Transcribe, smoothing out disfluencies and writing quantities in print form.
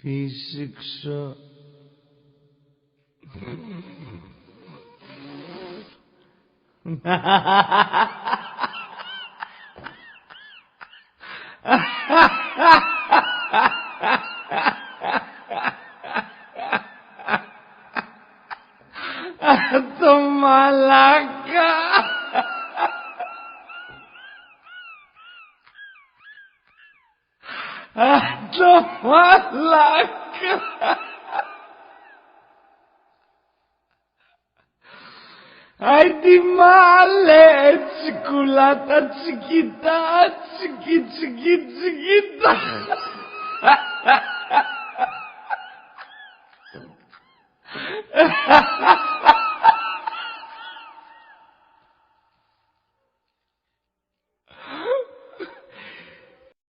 φύσηξα. Το μαλάκα. Το μαλάκα. Άιντι μάλε, τσικουλάτα, τσικιτά, τσικι, τσικι, τσικιτά. Ha ha ha!